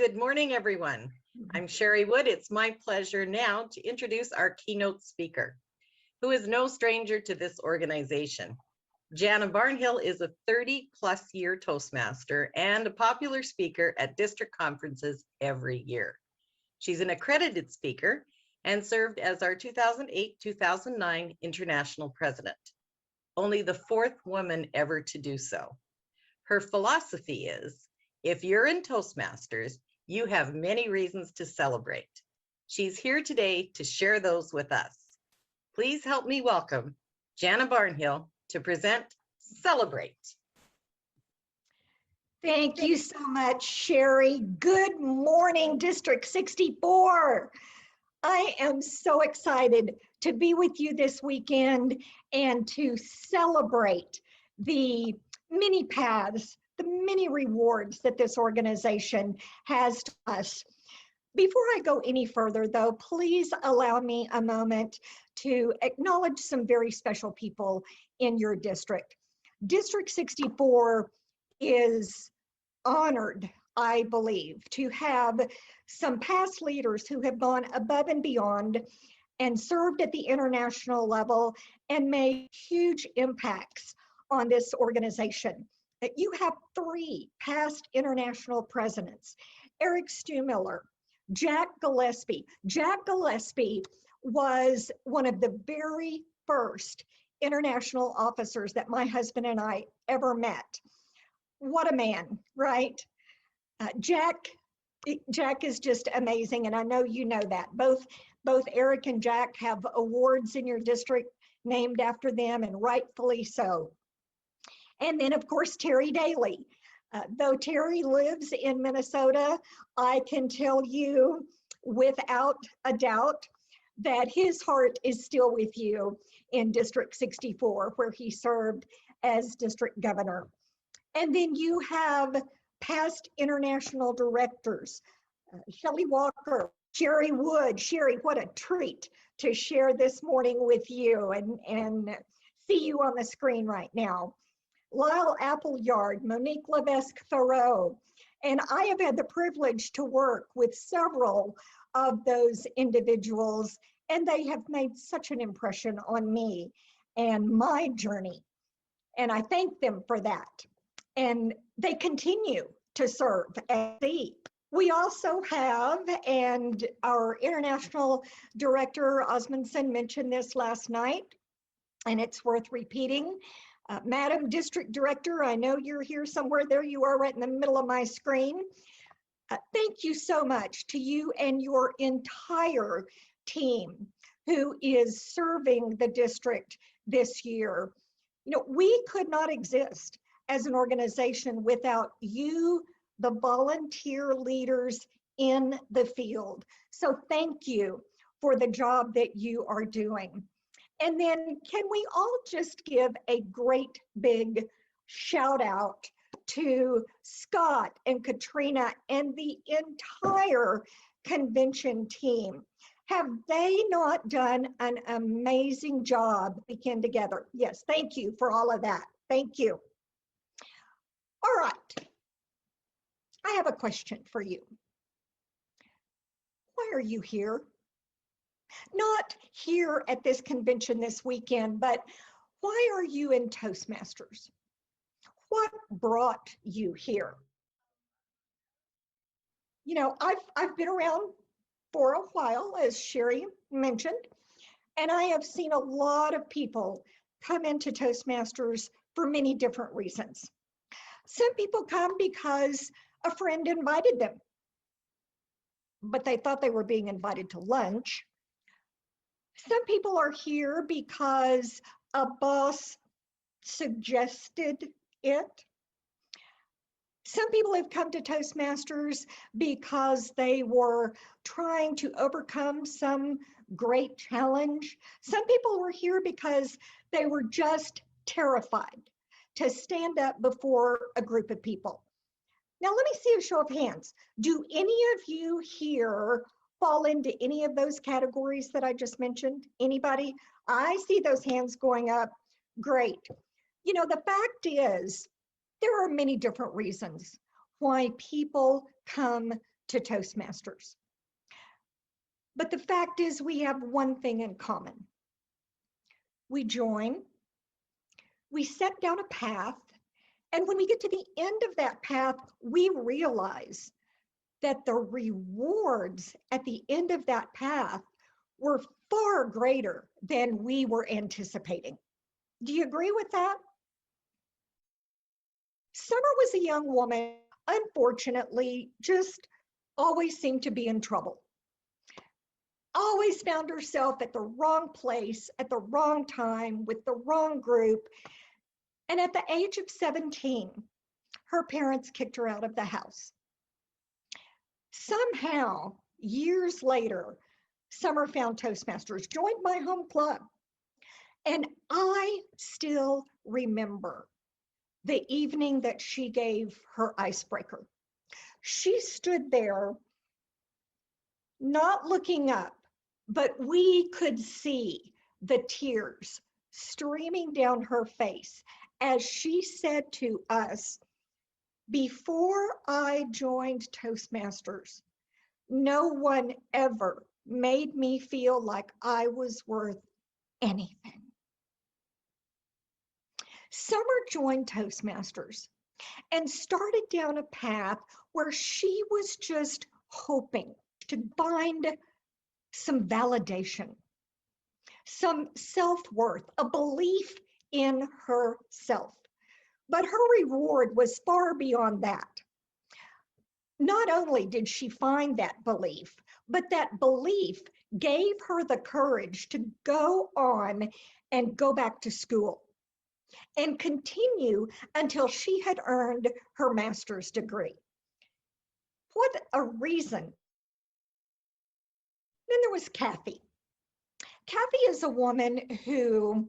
Good morning, everyone. I'm Sherry Wood. It's my pleasure now to introduce our keynote speaker, who is no stranger to this organization. Jana Barnhill is a 30-plus year Toastmaster and a popular speaker at district conferences every year. She's an accredited speaker and served as our 2008-2009 international president, only the fourth woman ever to do so. Her philosophy is, if you're in Toastmasters, you have many reasons to celebrate. She's here today to share those with us. Please help me welcome Jana Barnhill to present Celebrate. Thank you so much, Sherry. Good morning, District 64. I am so excited to be with you this weekend and to celebrate the many paths, the many rewards that this organization has to us. Before I go any further, though, please allow me a moment to acknowledge some very special people in your district. District 64 is honored, I believe, to have some past leaders who have gone above and beyond and served at the international level and made huge impacts on this organization. You have three past international presidents: Eric Stumiller, Jack Gillespie. Jack Gillespie was one of the very first international officers that my husband and I ever met. What a man, right? Jack is just amazing, and I know you know that. Both Eric and Jack have awards in your district named after them, and rightfully so. And then, of course, Terry Daly. Though Terry lives in Minnesota, I can tell you without a doubt that his heart is still with you in District 64, where he served as district governor. And then you have past international directors, Shelley Walker, Sherry Wood. Sherry, what a treat to share this morning with you and see you on the screen right now. Lyle Appleyard, Monique Levesque-Thoreau, and I have had the privilege to work with several of those individuals, and they have made such an impression on me and my journey, and I thank them for that. And they continue to serve as the. We also have, and our international director, Osmondson, mentioned this last night, and it's worth repeating. Madam District Director, I know you're here somewhere. There you are, right in the middle of my screen. Thank you so much to you and your entire team who is serving the district this year. You know, we could not exist as an organization without you, the volunteer leaders in the field. So thank you for the job that you are doing. And then can we all just give a great big shout out to Scott and Katrina and the entire convention team? Have they not done an amazing job weekend together? Yes, thank you for all of that. Thank you. All right, I have a question for you. Why are you here? Not here at this convention this weekend, but why are you in Toastmasters? What brought you here? You know, I've been around for a while, as Sherry mentioned, and I have seen a lot of people come into Toastmasters for many different reasons. Some people come because a friend invited them, but they thought they were being invited to lunch. Some people are here because a boss suggested it. Some people have come to Toastmasters because they were trying to overcome some great challenge. Some people were here because they were just terrified to stand up before a group of people. Now, let me see a show of hands. Do any of you here fall into any of those categories that I just mentioned? Anybody? I see those hands going up. Great. You know, the fact is, there are many different reasons why people come to Toastmasters. But the fact is, we have one thing in common. We join, we set down a path, and when we get to the end of that path, we realize that the rewards at the end of that path were far greater than we were anticipating. Do you agree with that? Summer was a young woman, unfortunately, just always seemed to be in trouble. Always found herself at the wrong place, at the wrong time, with the wrong group. And at the age of 17, her parents kicked her out of the house. Somehow, years later, Summer found Toastmasters, joined my home club. And I still remember the evening that she gave her icebreaker. She stood there, not looking up, but we could see the tears streaming down her face as she said to us, "Before I joined Toastmasters, no one ever made me feel like I was worth anything." Summer joined Toastmasters and started down a path where she was just hoping to find some validation, some self-worth, a belief in herself. But her reward was far beyond that. Not only did she find that belief, but that belief gave her the courage to go on and go back to school and continue until she had earned her master's degree. What a reason. Then there was Kathy. Kathy is a woman who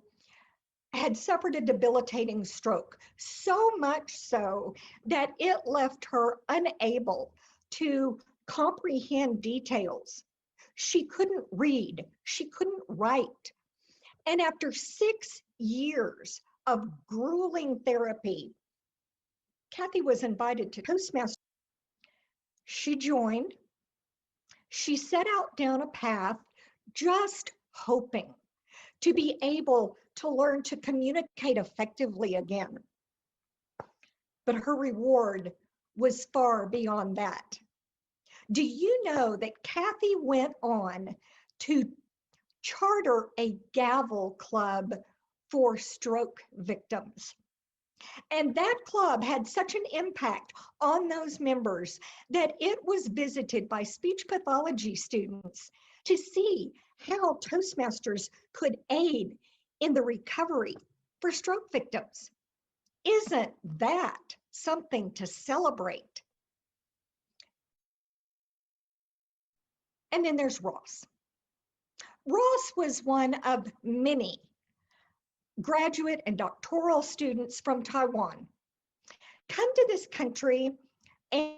had suffered a debilitating stroke, so much so that it left her unable to comprehend details. She couldn't read, she couldn't write. And after 6 years of grueling therapy, Kathy was invited to Toastmasters. She joined. She set out down a path just hoping to be able to learn to communicate effectively again. But her reward was far beyond that. Do you know that Kathy went on to charter a gavel club for stroke victims? And that club had such an impact on those members that it was visited by speech pathology students to see how Toastmasters could aid in the recovery for stroke victims. Isn't that something to celebrate? And then there's Ross. Ross was one of many graduate and doctoral students from Taiwan come to this country and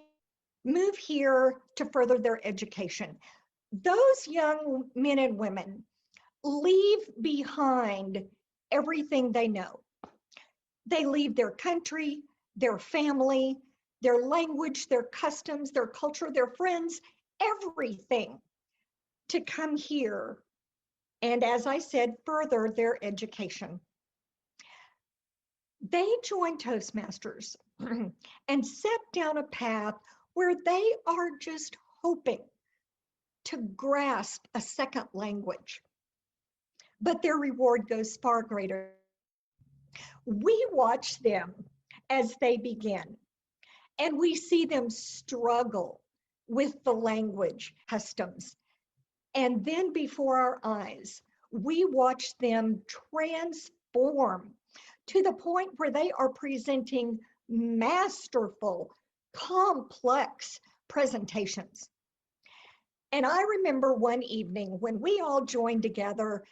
move here to further their education. Those young men and women leave behind everything they know. They leave their country, their family, their language, their customs, their culture, their friends, everything to come here and, as I said, further their education. They joined Toastmasters and set down a path where they are just hoping to grasp a second language. But their reward goes far greater. We watch them as they begin, and we see them struggle with the language customs. And then before our eyes, we watch them transform to the point where they are presenting masterful, complex presentations. And I remember one evening when we all joined together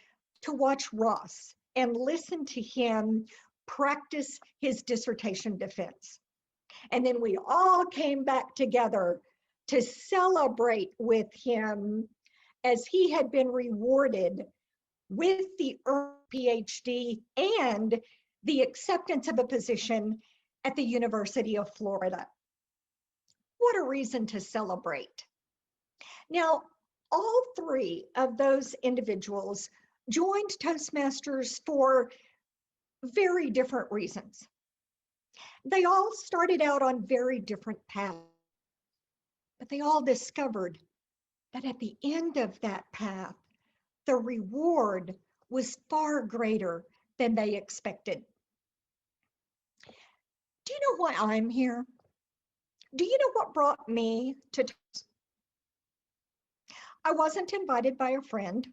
to watch Ross and listen to him practice his dissertation defense. And then we all came back together to celebrate with him as he had been rewarded with the PhD and the acceptance of a position at the University of Florida. What a reason to celebrate. Now, all three of those individuals joined Toastmasters for very different reasons. They all started out on very different paths, but they all discovered that at the end of that path, the reward was far greater than they expected. Do you know why I'm here? Do you know what brought me to Toast? I wasn't invited by a friend.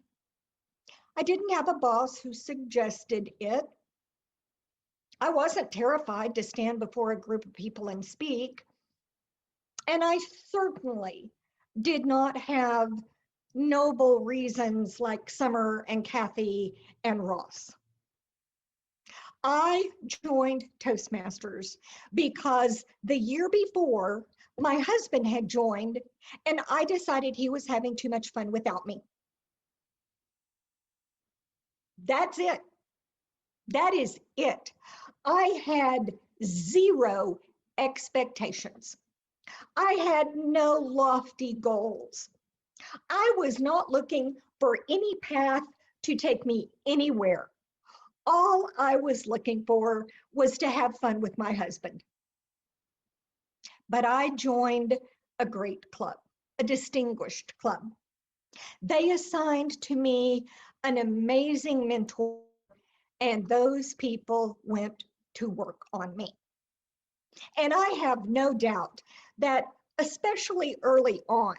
I didn't have a boss who suggested it. I wasn't terrified to stand before a group of people and speak. And I certainly did not have noble reasons like Summer and Kathy and Ross. I joined Toastmasters because the year before, my husband had joined and I decided he was having too much fun without me. That's it. That is it. I had zero expectations. I had no lofty goals. I was not looking for any path to take me anywhere. All I was looking for was to have fun with my husband. But I joined a great club, a distinguished club. They assigned to me an amazing mentor, and those people went to work on me. And I have no doubt that especially early on,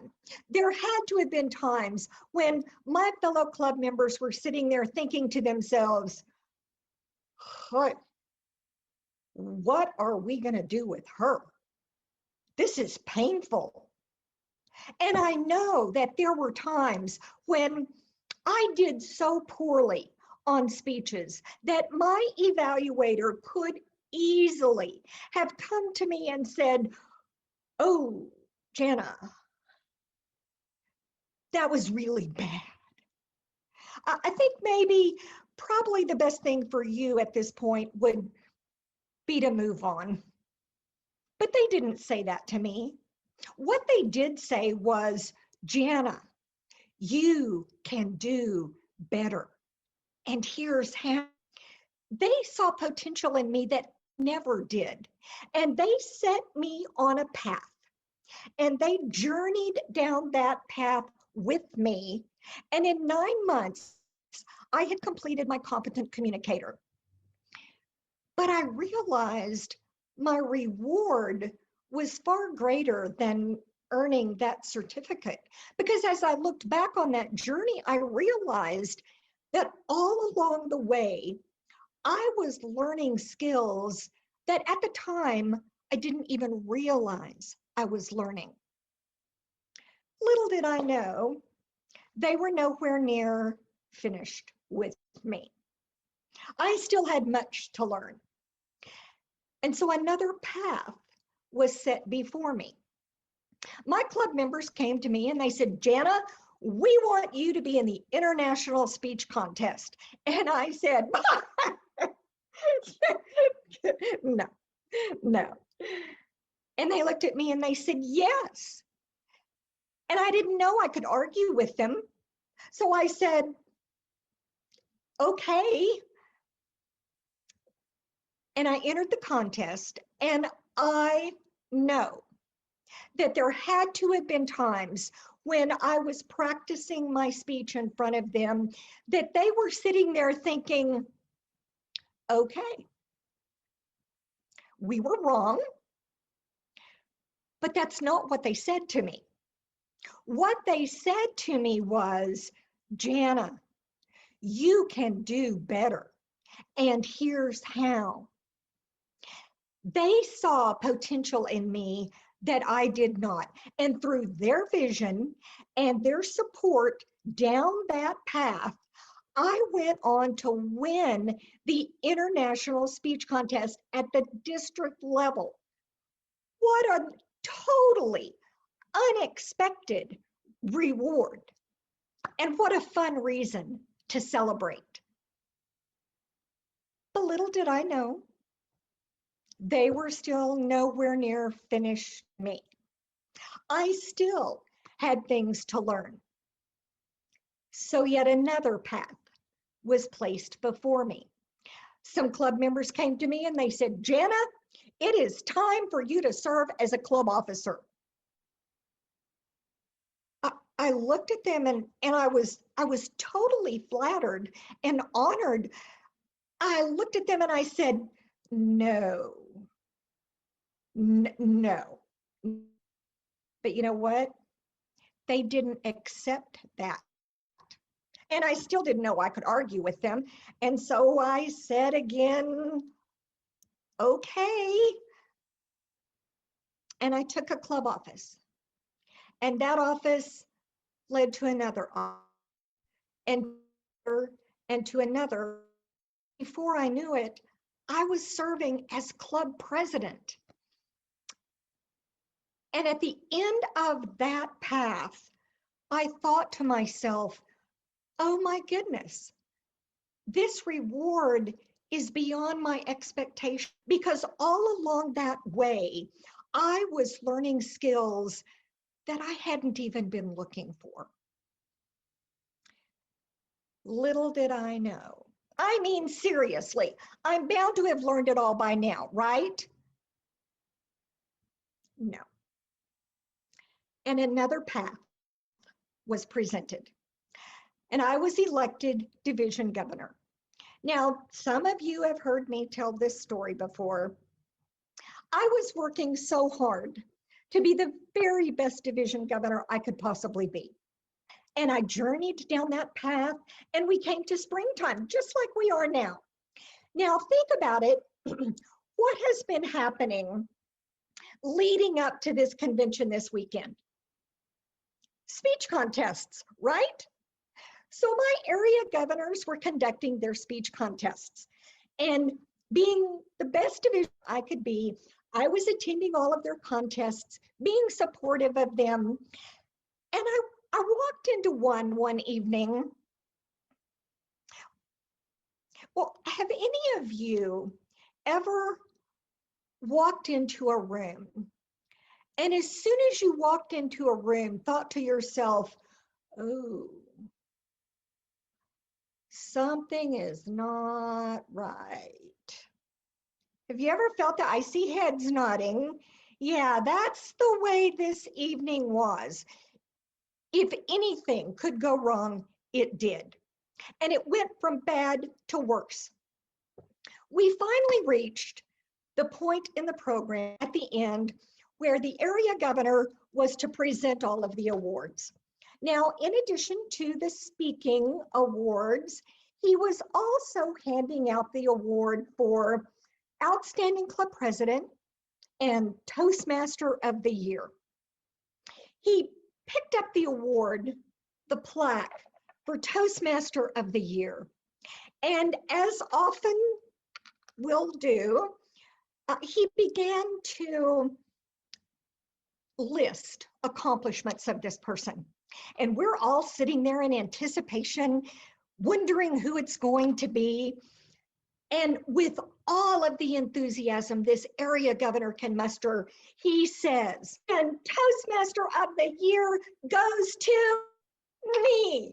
there had to have been times when my fellow club members were sitting there thinking to themselves, what are we going to do with her? This is painful. And I know that there were times when I did so poorly on speeches that my evaluator could easily have come to me and said, oh, Jana, that was really bad. I think probably the best thing for you at this point would be to move on. But they didn't say that to me. What they did say was, Jana, you can do better. And here's how. They saw potential in me that I never did. And they set me on a path. And they journeyed down that path with me. And in 9 months, I had completed my competent communicator. But I realized my reward was far greater than earning that certificate. Because as I looked back on that journey, I realized that all along the way, I was learning skills that at the time, I didn't even realize I was learning. Little did I know, they were nowhere near finished with me. I still had much to learn. And so another path was set before me. My club members came to me and they said, Jana, we want you to be in the international speech contest. And I said, no. And they looked at me and they said, yes. And I didn't know I could argue with them. So I said, okay. And I entered the contest, and I know that there had to have been times when I was practicing my speech in front of them that they were sitting there thinking, okay, we were wrong, but that's not what they said to me. What they said to me was, Jana, you can do better, and here's how. They saw potential in me that I did not. And through their vision and their support down that path, I went on to win the international speech contest at the district level. What a totally unexpected reward. And what a fun reason to celebrate. But little did I know, they were still nowhere near finished me. I still had things to learn. So yet another path was placed before me. Some club members came to me and they said, Jana, it is time for you to serve as a club officer. I looked at them and I was totally flattered and honored. I looked at them and I said, no. But you know what? They didn't accept that. And I still didn't know I could argue with them. And so I said again, okay. And I took a club office. And that office led to another office and to another. Before I knew it, I was serving as club president. And at the end of that path, I thought to myself, oh my goodness, this reward is beyond my expectation, because all along that way, I was learning skills that I hadn't even been looking for. Little did I know. I mean, seriously, I'm bound to have learned it all by now, right? No. And another path was presented, and I was elected division governor. Now, some of you have heard me tell this story before. I was working so hard to be the very best division governor I could possibly be. And I journeyed down that path, and we came to springtime, just like we are now. Now, think about it. What has been happening leading up to this convention this weekend? Speech contests, right? So my area governors were conducting their speech contests, and being the best division I could be, I was attending all of their contests, being supportive of them. And I walked into one evening. Well, have any of you ever walked into a room and as soon as you walked into a room, thought to yourself, oh, something is not right? Have you ever felt that? I see heads nodding. Yeah, that's the way this evening was. If anything could go wrong, it did. And it went from bad to worse. We finally reached the point in the program at the end where the area governor was to present all of the awards. Now, in addition to the speaking awards, he was also handing out the award for Outstanding Club President and Toastmaster of the Year. He picked up the award, the plaque, for Toastmaster of the Year. And as often will do, he began to list accomplishments of this person. And we're all sitting there in anticipation, wondering who it's going to be. And with all of the enthusiasm this area governor can muster, he says, and Toastmaster of the Year goes to me.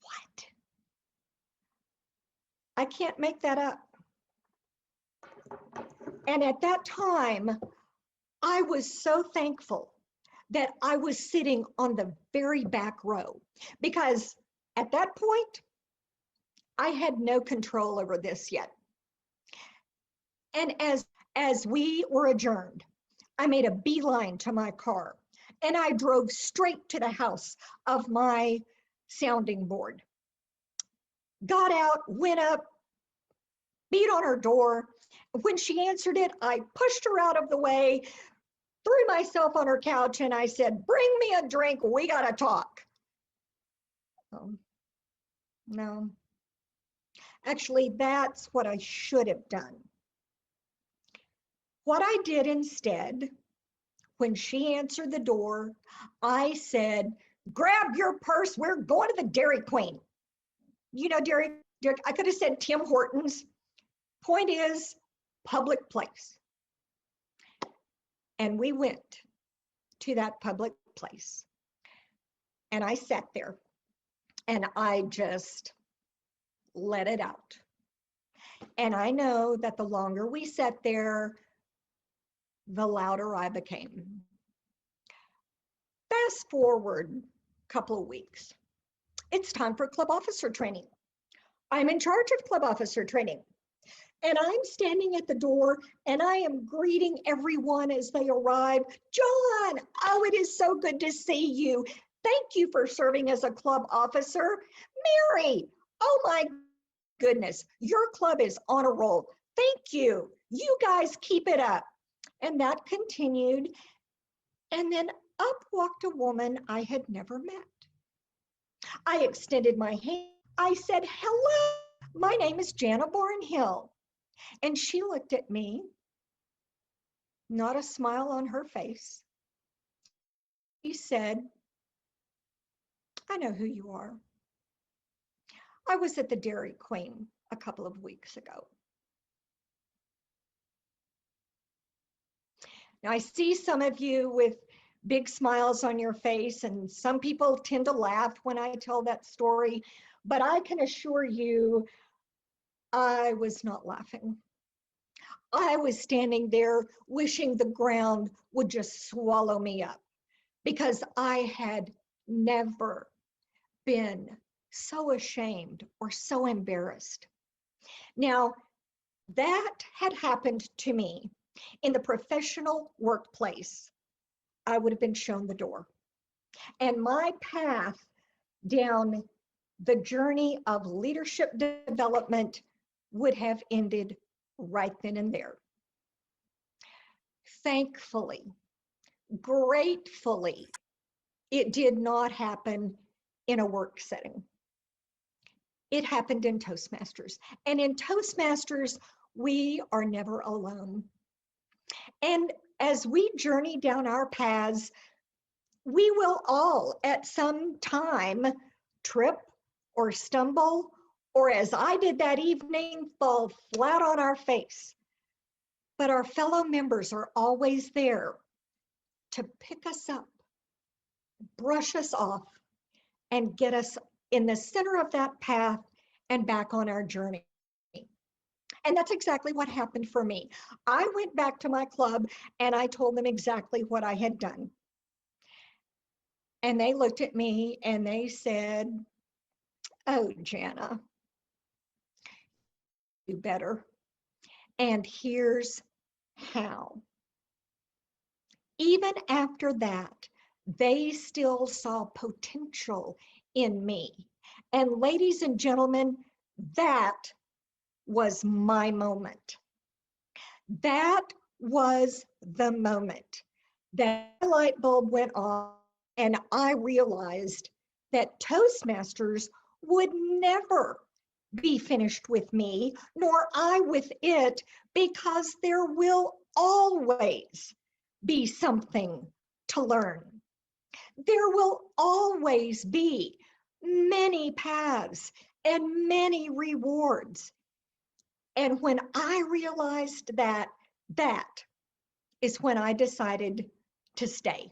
What? I can't make that up. And at that time, I was so thankful that I was sitting on the very back row, because at that point, I had no control over this yet. And as we were adjourned, I made a beeline to my car and I drove straight to the house of my sounding board. Got out, went up, beat on her door. When she answered it, I pushed her out of the way, threw myself on her couch, and I said, bring me a drink, we gotta talk. No. Actually, that's what I should have done. What I did instead, when she answered the door, I said, grab your purse, we're going to the Dairy Queen. You know, Dairy, I could have said Tim Hortons, Point is, public place. And we went to that public place. And I sat there and I just let it out. And I know that the longer we sat there, the louder I became. Fast forward a couple of weeks. It's time for club officer training. I'm in charge of club officer training. And I'm standing at the door and I am greeting everyone as they arrive. John, oh, it is so good to see you. Thank you for serving as a club officer. Mary, oh my goodness, your club is on a roll. Thank you. You guys keep it up. And that continued. And then up walked a woman I had never met. I extended my hand. I said, hello, my name is Jana Barnhill. And she looked at me, not a smile on her face. She said, I know who you are. I was at the Dairy Queen a couple of weeks ago. Now I see some of you with big smiles on your face, and some people tend to laugh when I tell that story, but I can assure you, I was not laughing. I was standing there wishing the ground would just swallow me up because I had never been so ashamed or so embarrassed. Now, that had happened to me in the professional workplace. I would have been shown the door. And my path down the journey of leadership development would have ended right then and there. Thankfully, gratefully, it did not happen in a work setting. It happened in Toastmasters. And in Toastmasters, we are never alone. And as we journey down our paths, we will all at some time trip or stumble, or as I did that evening, fall flat on our face. But our fellow members are always there to pick us up, brush us off, and get us in the center of that path and back on our journey. And that's exactly what happened for me. I went back to my club and I told them exactly what I had done. And they looked at me and they said, oh, Jana, do better. And here's how. Even after that, they still saw potential in me. And ladies and gentlemen, that was my moment. That was the moment that the light bulb went on and I realized that Toastmasters would never be finished with me, nor I with it, because there will always be something to learn. There will always be many paths and many rewards. And when I realized that, that is when I decided to stay.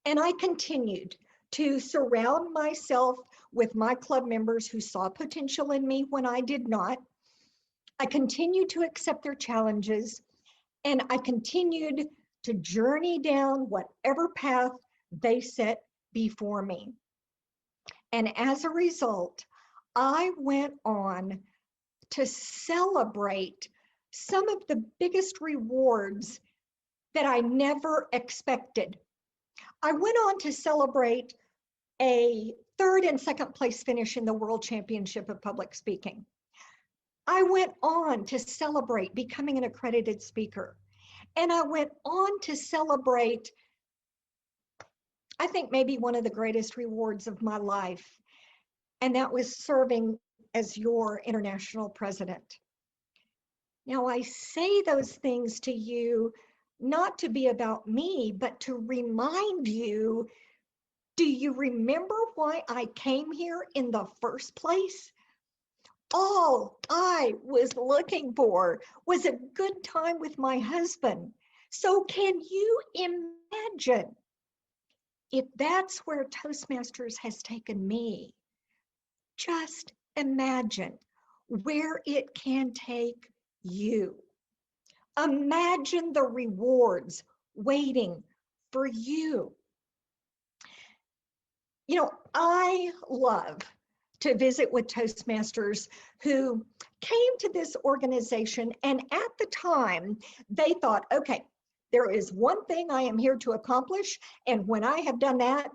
And I continued to surround myself with my club members who saw potential in me when I did not. I continued to accept their challenges, and I continued to journey down whatever path they set before me. And as a result, I went on to celebrate some of the biggest rewards that I never expected. I went on to celebrate a 3rd and 2nd place finish in the World Championship of Public Speaking. I went on to celebrate becoming an accredited speaker. And I went on to celebrate, I think maybe one of the greatest rewards of my life, and that was serving as your international president. Now, I say those things to you not to be about me, but to remind you, do you remember why I came here in the first place? all I was looking for was a good time with my husband. So can you imagine if that's where Toastmasters has taken me? Just imagine where it can take you. Imagine the rewards waiting for you. You know, I love to visit with Toastmasters who came to this organization, and at the time they thought, okay, there is one thing I am here to accomplish, and when I have done that,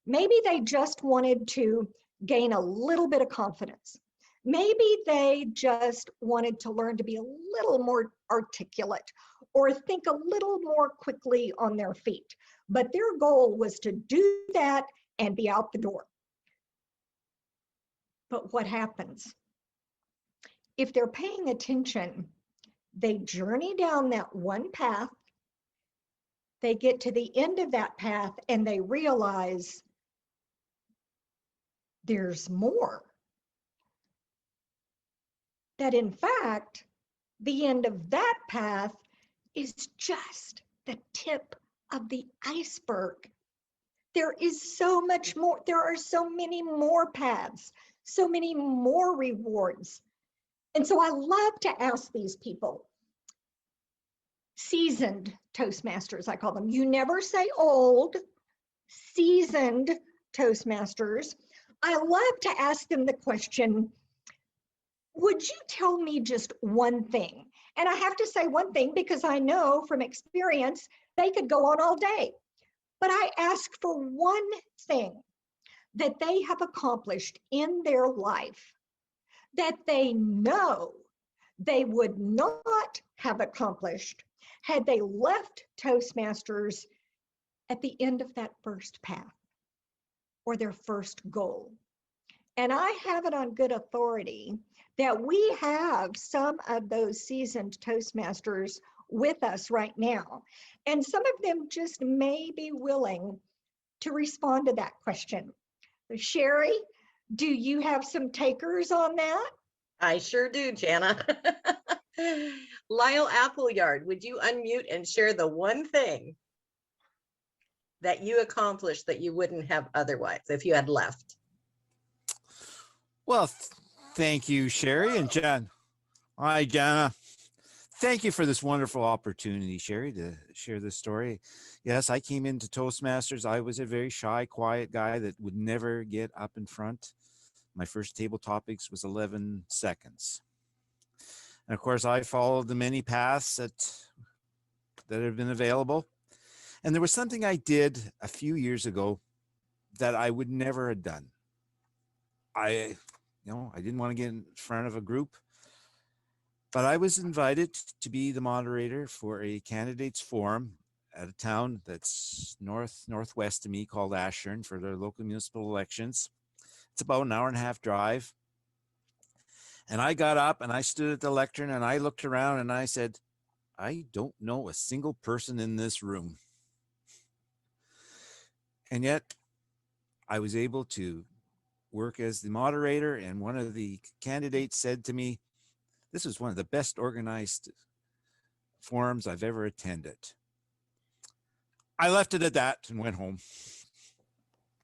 maybe they just wanted to gain a little bit of confidence. Maybe they just wanted to learn to be a little more articulate or think a little more quickly on their feet. But their goal was to do that and be out the door. But what happens? If they're paying attention, they journey down that one path, they get to the end of that path, and they realize there's more. That in fact, the end of that path is just the tip of the iceberg. There is so much more. There are so many more paths, so many more rewards. And so I love to ask these people, seasoned Toastmasters, I call them. You never say old, seasoned Toastmasters. I love to ask them the question, would you tell me just one thing? And I have to say one thing because I know from experience, they could go on all day. But I ask for one thing that they have accomplished in their life that they know they would not have accomplished had they left Toastmasters at the end of that first path or their first goal. And I have it on good authority that we have some of those seasoned Toastmasters with us right now. And some of them just may be willing to respond to that question. Sherry, do you have some takers on that? I sure do, Jana. Lyle Appleyard, would you unmute and share the one thing that you accomplished that you wouldn't have otherwise if you had left? Well, thank you, Sherry and Jen. Hi, Jana. Thank you for this wonderful opportunity, Sherry, to share this story. Yes, I came into Toastmasters. I was a very shy, quiet guy that would never get up in front. My first table topics was 11 seconds. And of course, I followed the many paths that have been available. And there was something I did a few years ago that I would never have done. I didn't want to get in front of a group, but I was invited to be the moderator for a candidates forum at a town that's northwest of me called Ashburn for their local municipal elections. It's about an hour and a half drive. And I got up and I stood at the lectern and I looked around and I said, I don't know a single person in this room. And yet I was able to work as the moderator, and one of the candidates said to me, this is one of the best organized forums I've ever attended. I left it at that and went home.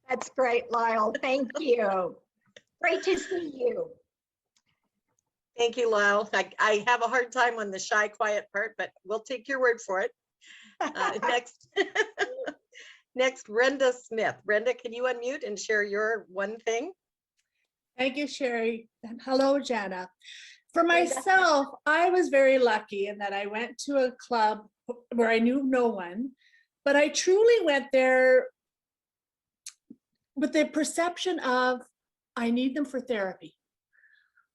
That's great, Lyle. Thank you. Great to see you. Thank you, Lyle. I have a hard time on the shy, quiet part, but we'll take your word for it. Next, Brenda Smith. Brenda, can you unmute and share your one thing? Thank you, Sherry. And hello, Jana. For myself, I was very lucky in that I went to a club where I knew no one, but I truly went there with the perception of I need them for therapy.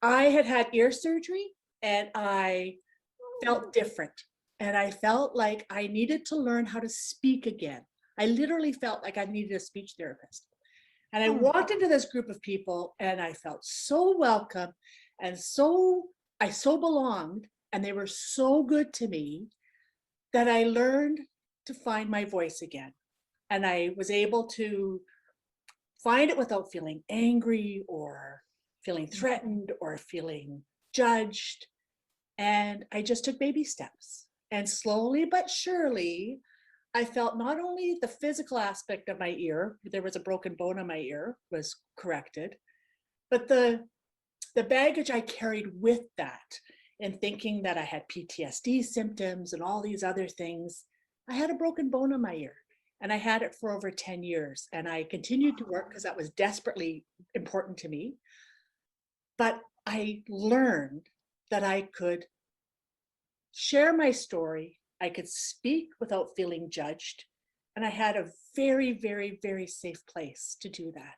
I had had ear surgery and I felt different. And I felt like I needed to learn how to speak again. I literally felt like I needed a speech therapist. And I walked into this group of people and I felt so welcome and I so belonged, and they were so good to me that I learned to find my voice again. And I was able to find it without feeling angry or feeling threatened or feeling judged. And I just took baby steps. And slowly but surely, I felt not only the physical aspect of my ear, there was a broken bone on my ear, was corrected, but the baggage I carried with that, and thinking that I had PTSD symptoms and all these other things. I had a broken bone in my ear, and I had it for over 10 years. And I continued to work because that was desperately important to me. But I learned that I could share my story, I could speak without feeling judged, and I had a very, very, very safe place to do that.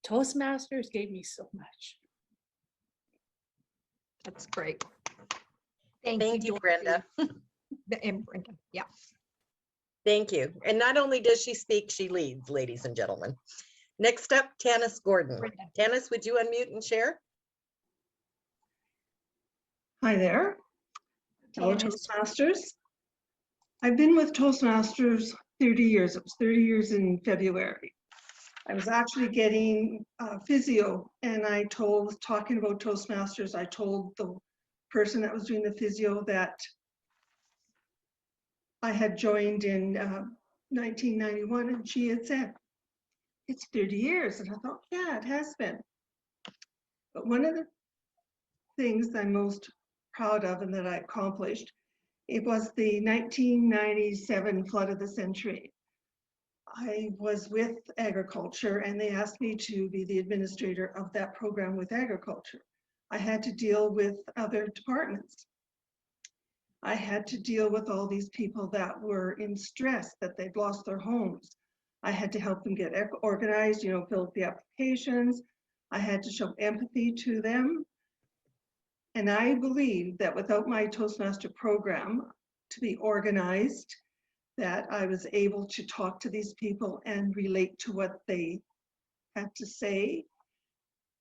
Toastmasters gave me so much. That's great. Thank you, Dorothy. Brenda. And Brenda, yeah. Thank you. And not only does she speak, she leads, ladies and gentlemen. Next up, Tanis Gordon. Brenda. Tanis, would you unmute and share? Hi there, fellow Tanis. Toastmasters. I've been with Toastmasters 30 years. It was 30 years in February. I was actually getting physio, and talking about Toastmasters, I told the person that was doing the physio that I had joined in 1991, and she had said, it's 30 years. And I thought, yeah, it has been. But one of the things I'm most proud of and that I accomplished, it was the 1997 flood of the century. I was with agriculture, and they asked me to be the administrator of that program with agriculture. I had to deal with other departments. I had to deal with all these people that were in stress, that they'd lost their homes. I had to help them get organized, fill out the applications. I had to show empathy to them. And I believe that without my Toastmaster program to be organized, that I was able to talk to these people and relate to what they had to say.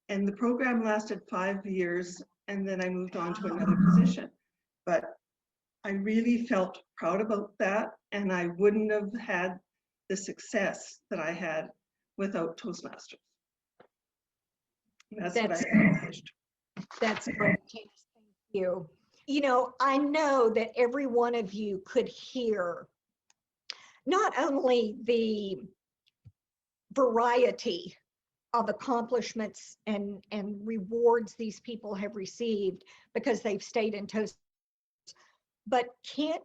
And the program lasted 5 years, and then I moved on to another position. But I really felt proud about that, and I wouldn't have had the success that I had without Toastmasters. That's what I accomplished. That's great, Tanis. Thank you. I know that every one of you could hear not only the variety of accomplishments and rewards these people have received because they've stayed in Toast, but can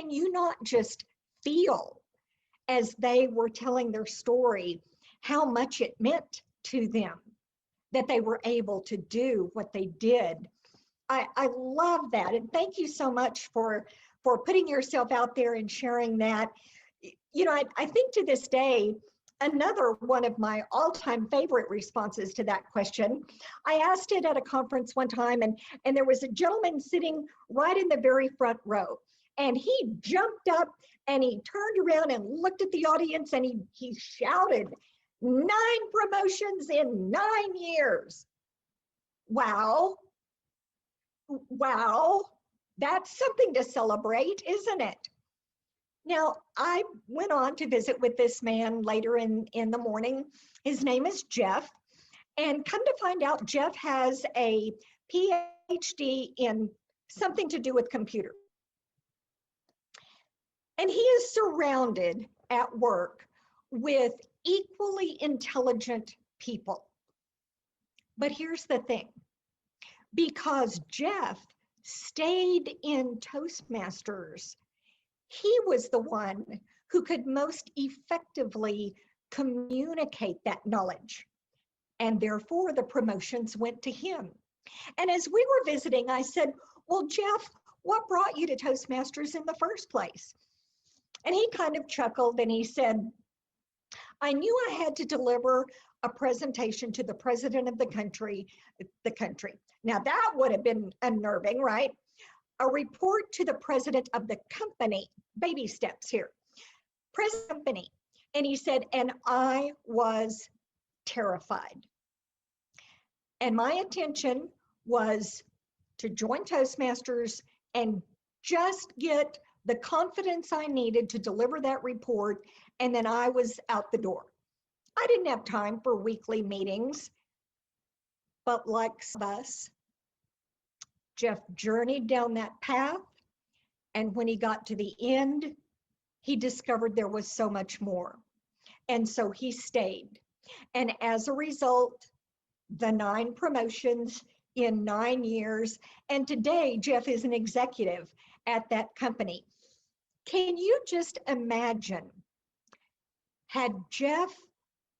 you not just feel as they were telling their story how much it meant to them that they were able to do what they did? I love that, and thank you so much for putting yourself out there and sharing that. I think to this day, another one of my all-time favorite responses to that question, I asked it at a conference one time, and there was a gentleman sitting right in the very front row, and he jumped up and he turned around and looked at the audience, and he shouted, 9 promotions in 9 years. Wow. Wow, that's something to celebrate, isn't it? Now, I went on to visit with this man later in the morning. His name is Jeff, and come to find out, Jeff has a PhD in something to do with computer. And he is surrounded at work with equally intelligent people. But here's the thing. Because Jeff stayed in Toastmasters, he was the one who could most effectively communicate that knowledge. And therefore, the promotions went to him. And as we were visiting, I said, well, Jeff, what brought you to Toastmasters in the first place? And he kind of chuckled and he said, I knew I had to deliver a presentation to the president of the country. Now that would have been unnerving, right? A report to the president of the company, baby steps here, president company. And he said, and I was terrified. And my intention was to join Toastmasters and just get the confidence I needed to deliver that report. And then I was out the door. I didn't have time for weekly meetings. But like us, Jeff journeyed down that path. And when he got to the end, he discovered there was so much more. And so he stayed. And as a result, the 9 promotions in 9 years. And today, Jeff is an executive at that company. Can you just imagine, had Jeff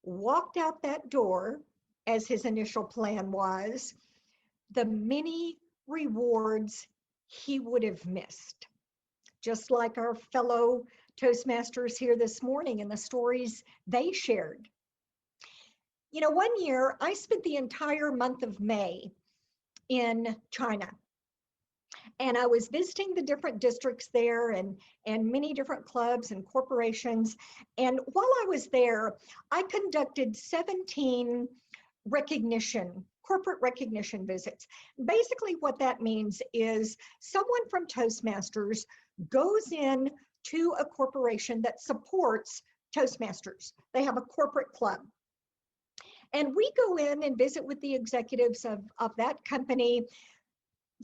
walked out that door, as his initial plan was, the many rewards he would have missed? Just like our fellow Toastmasters here this morning and the stories they shared. You know, one year I spent the entire month of May in China. And I was visiting the different districts there and many different clubs and corporations. And while I was there, I conducted 17 corporate recognition visits. Basically what that means is someone from Toastmasters goes in to a corporation that supports Toastmasters. They have a corporate club. And we go in and visit with the executives of that company,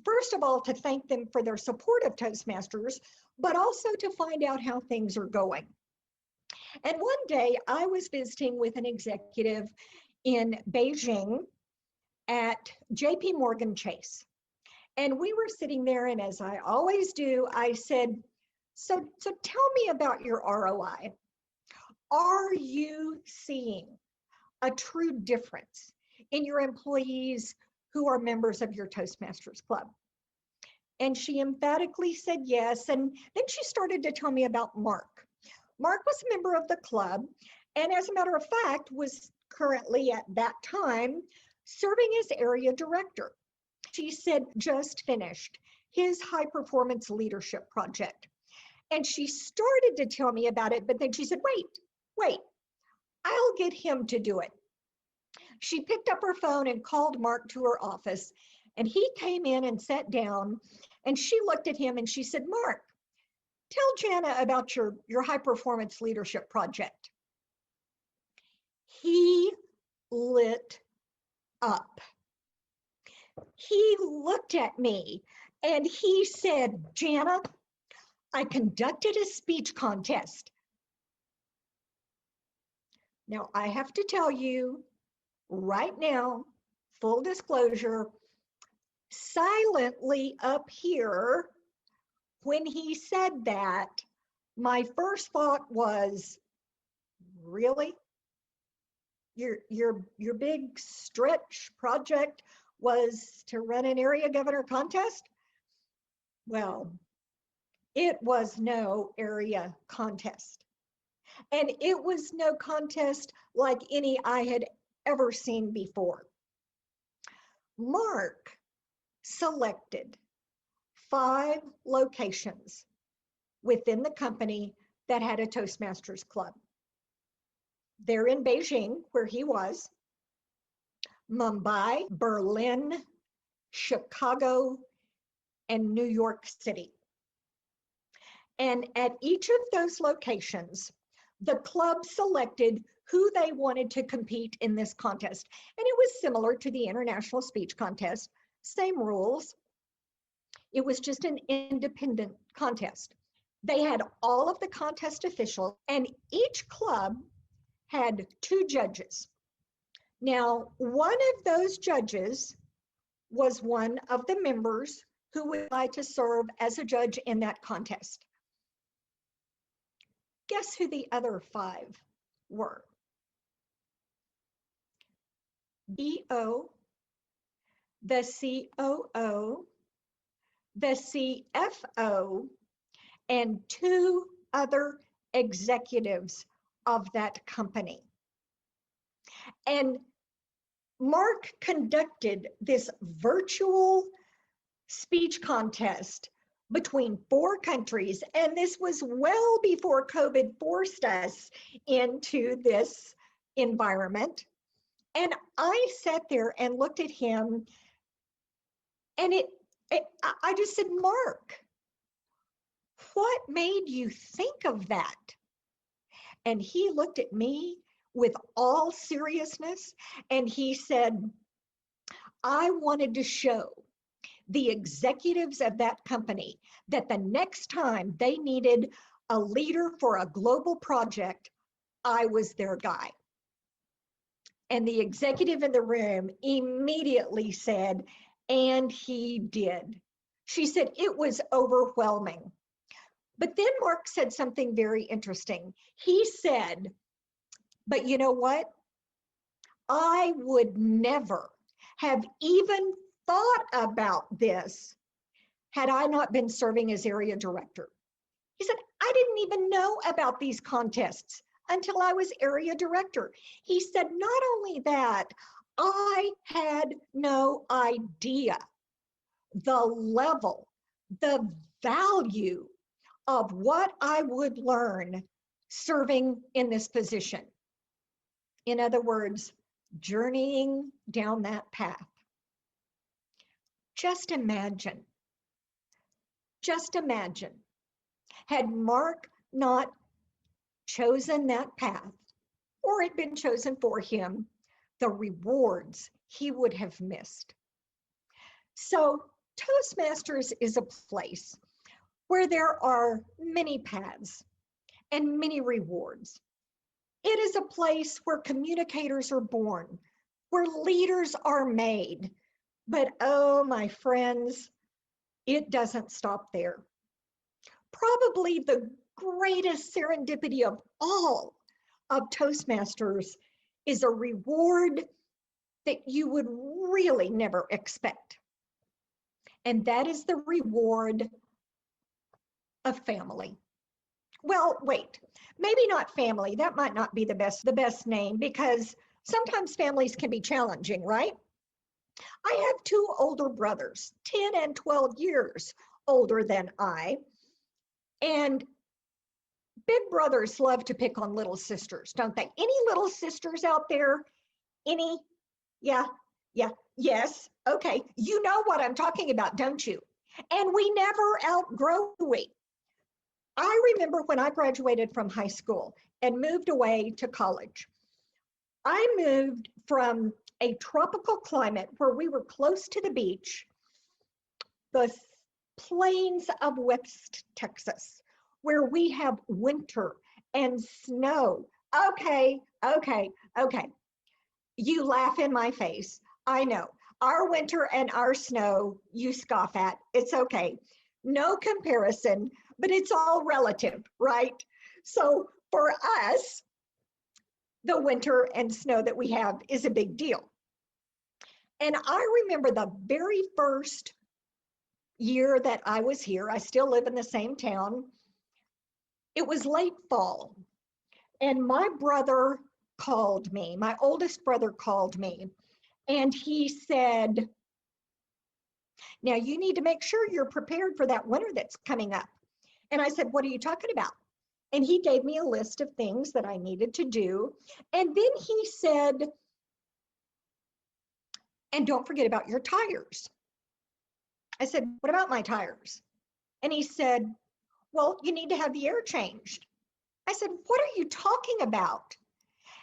first of all, to thank them for their support of Toastmasters, but also to find out how things are going. And one day I was visiting with an executive in Beijing at JP Morgan Chase. And we were sitting there, and as I always do, I said, so tell me about your ROI. Are you seeing a true difference in your employees who are members of your Toastmasters Club? And she emphatically said yes. And then she started to tell me about Mark. Mark was a member of the club, and as a matter of fact, was currently at that time serving as area director. She said just finished his high performance leadership project. And she started to tell me about it, but then she said, wait, I'll get him to do it. She picked up her phone and called Mark to her office, and he came in and sat down, and she looked at him and she said, Mark, tell Jana about your high performance leadership project. He lit up. He looked at me and he said, Jana, I conducted a speech contest. Now I have to tell you right now, full disclosure, silently up here, when he said that, my first thought was, really? Your big stretch project was to run an area governor contest? Well, it was no area contest. And it was no contest like any I had ever seen before. Mark selected 5 locations within the company that had a Toastmasters club. They're in Beijing, where he was, Mumbai, Berlin, Chicago, and New York City. And at each of those locations, the club selected who they wanted to compete in this contest. And it was similar to the International Speech Contest, same rules. It was just an independent contest. They had all of the contest officials, and each club had 2 judges. Now, one of those judges was one of the members who would like to serve as a judge in that contest. Guess who the other 5 were? BO, the COO, the CFO, and 2 other executives of that company. And Mark conducted this virtual speech contest between 4 countries, and this was well before COVID forced us into this environment. And I sat there and looked at him, and I just said, Mark, what made you think of that? And he looked at me with all seriousness, and he said, I wanted to show the executives of that company that the next time they needed a leader for a global project, I was their guy. And the executive in the room immediately said, and he did. She said it was overwhelming. But then Mark said something very interesting. He said, but you know what? I would never have even thought about this had I not been serving as area director. He said, I didn't even know about these contests until I was area director. He said, not only that, I had no idea the level, the value of what I would learn serving in this position. In other words, journeying down that path. Just imagine, had Mark not chosen that path, or it been chosen for him, the rewards he would have missed. So Toastmasters is a place where there are many paths and many rewards. It is a place where communicators are born, where leaders are made. But oh, my friends, it doesn't stop there. Probably the greatest serendipity of all of Toastmasters is a reward that you would really never expect. And that is the reward of family. Well, wait, maybe not family. That might not be the best name, because sometimes families can be challenging, right? I have two older brothers, 10 and 12 years older than I. And big brothers love to pick on little sisters, don't they? Any little sisters out there? Any? Yeah, yes. Okay, you know what I'm talking about, don't you? And we never outgrow it. I remember when I graduated from high school and moved away to college. I moved from a tropical climate where we were close to the beach, the plains of West Texas, where we have winter and snow. Okay. You laugh in my face. I know. Our winter and our snow, you scoff at. It's okay. No comparison, but it's all relative, right? So for us, the winter and snow that we have is a big deal. And I remember the very first year that I was here, I still live in the same town. It was late fall, and my brother called me, my oldest brother called me, and he said, now you need to make sure you're prepared for that winter that's coming up. And I said, what are you talking about? And he gave me a list of things that I needed to do. And then he said, and don't forget about your tires. I said, what about my tires? And he said, well, you need to have the air changed. I said, what are you talking about?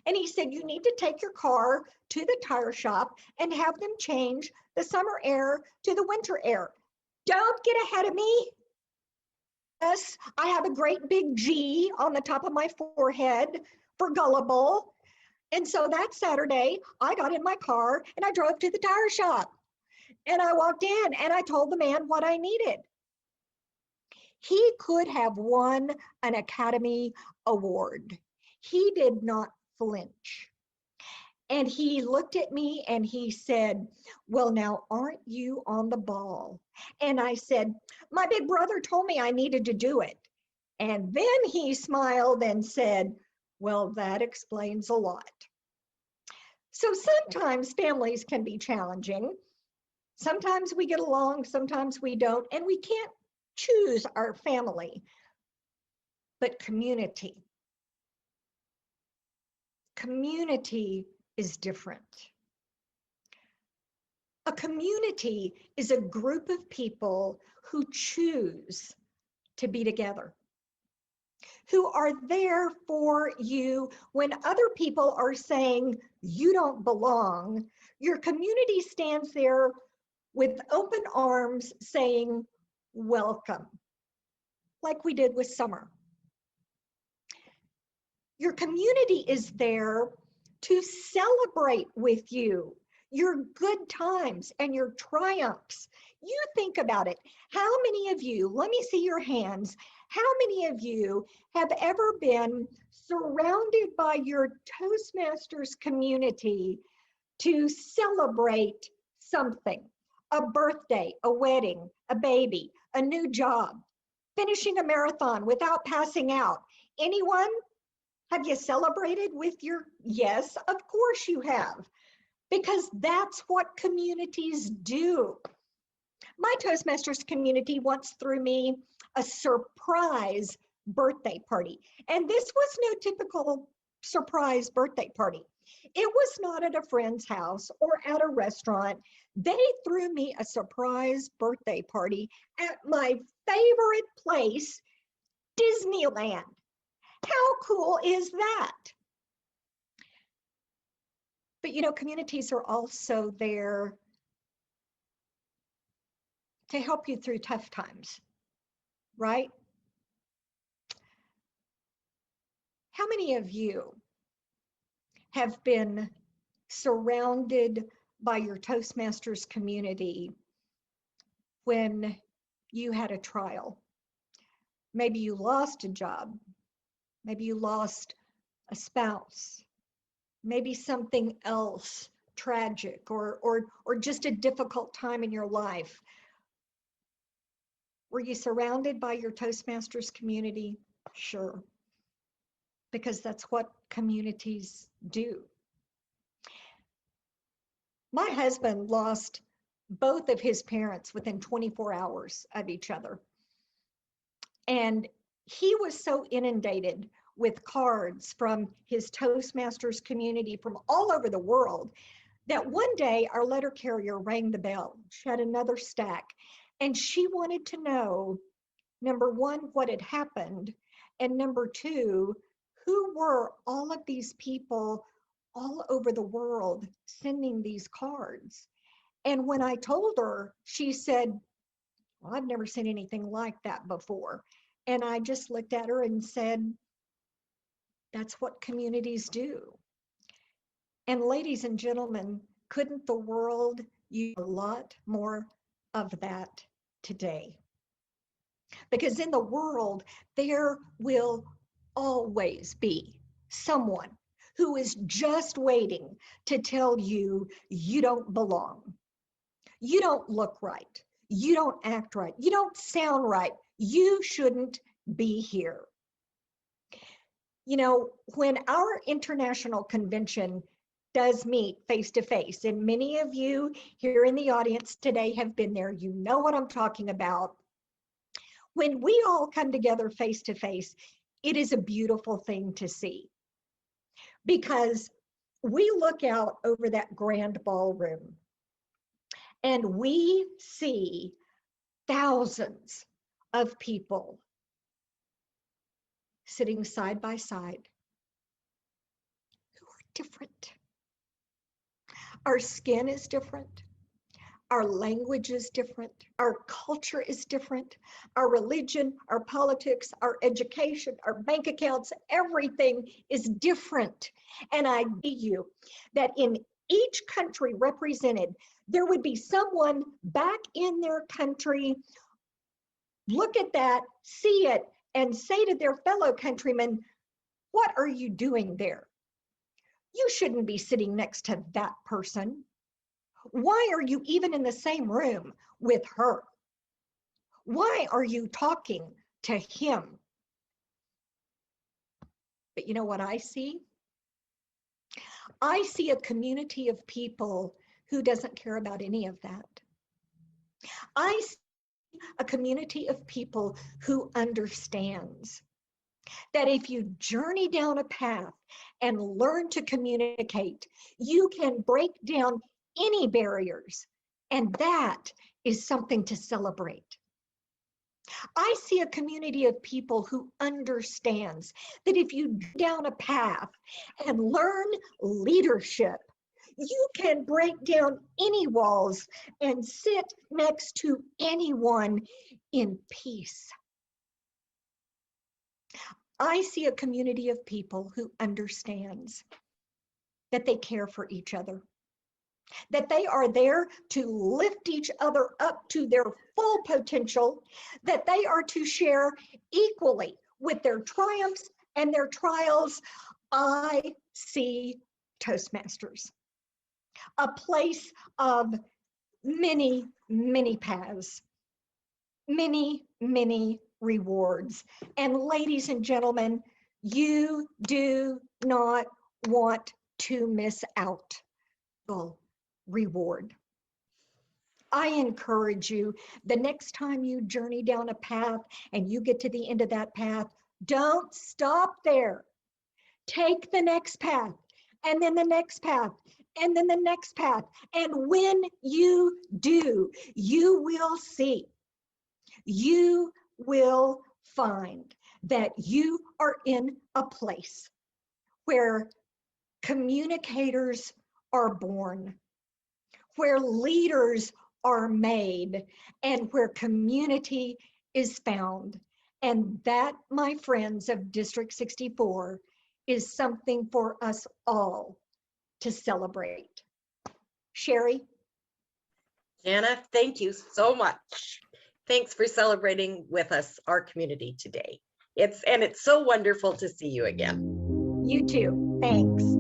And he said, you need to take your car to the tire shop and have them change the summer air to the winter air. Don't get ahead of me. Yes, I have a great big G on the top of my forehead for gullible. And so that Saturday, I got in my car and I drove to the tire shop. And I walked in and I told the man what I needed. He could have won an Academy Award. He did not flinch. And he looked at me and he said, well, now, aren't you on the ball? And I said, my big brother told me I needed to do it. And then he smiled and said, well, that explains a lot. So sometimes families can be challenging. Sometimes we get along, sometimes we don't, and we can't choose our family. But community is different. A community is a group of people who choose to be together. who are there for you when other people are saying you don't belong. Your community stands there with open arms saying, welcome, like we did with summer. Your community is there to celebrate with you your good times and your triumphs. You think about it. How many of you, let me see your hands, how many of you have ever been surrounded by your Toastmasters community to celebrate something? A birthday, a wedding, a baby, a new job, finishing a marathon without passing out. Anyone? Have you celebrated with your, yes, of course you have, because that's what communities do. My Toastmasters community once threw me a surprise birthday party. And this was no typical surprise birthday party. It was not at a friend's house or at a restaurant. They threw me a surprise birthday party at my favorite place, Disneyland. How cool is that? But you know, communities are also there to help you through tough times, right? How many of you have been surrounded by your Toastmasters community when you had a trial? Maybe you lost a job. Maybe you lost a spouse. Maybe something else tragic or just a difficult time in your life. Were you surrounded by your Toastmasters community? Sure, because that's what communities do. My husband lost both of his parents within 24 hours of each other. And he was so inundated with cards from his Toastmasters community from all over the world that one day our letter carrier rang the bell. She had another stack, and she wanted to know, number one, what had happened, and number two, who were all of these people all over the world sending these cards. And when I told her, she said, well, I've never seen anything like that before. And I just looked at her and said, that's what communities do. And ladies and gentlemen, couldn't the world use a lot more of that today? Because in the world, there will always be someone who is just waiting to tell you, you don't belong. You don't look right. You don't act right. You don't sound right. You shouldn't be here. You know, when our international convention does meet face to face, and many of you here in the audience today have been there, you know what I'm talking about. When we all come together face to face, it is a beautiful thing to see, because we look out over that grand ballroom and we see thousands of people sitting side by side who are different. Our skin is different. Our language is different. Our culture is different. Our religion, our politics, our education, our bank accounts, everything is different. And I bet you that in each country represented, there would be someone back in their country, look at that, see it, and say to their fellow countrymen, what are you doing there? You shouldn't be sitting next to that person. Why are you even in the same room with her? Why are you talking to him? But you know what I see? I see a community of people who doesn't care about any of that. I see a community of people who understands that if you journey down a path and learn to communicate, you can break down any barriers, and that is something to celebrate. I see a community of people who understands that if you go down a path and learn leadership, you can break down any walls and sit next to anyone in peace. I see a community of people who understands that they care for each other, that they are there to lift each other up to their full potential, that they are to share equally with their triumphs and their trials. I see Toastmasters, a place of many, many paths, many, many rewards. And ladies and gentlemen, you do not want to miss out on reward. I encourage you, the next time you journey down a path and you get to the end of that path, don't stop there. Take the next path, and then the next path, and then the next path. And when you do, you will see, you will find that you are in a place where communicators are born, where leaders are made, and where community is found. And that, my friends of District 64, is something for us all to celebrate. Sherry? Jana, thank you so much. Thanks for celebrating with us, our community today. It's so wonderful to see you again. You too. Thanks.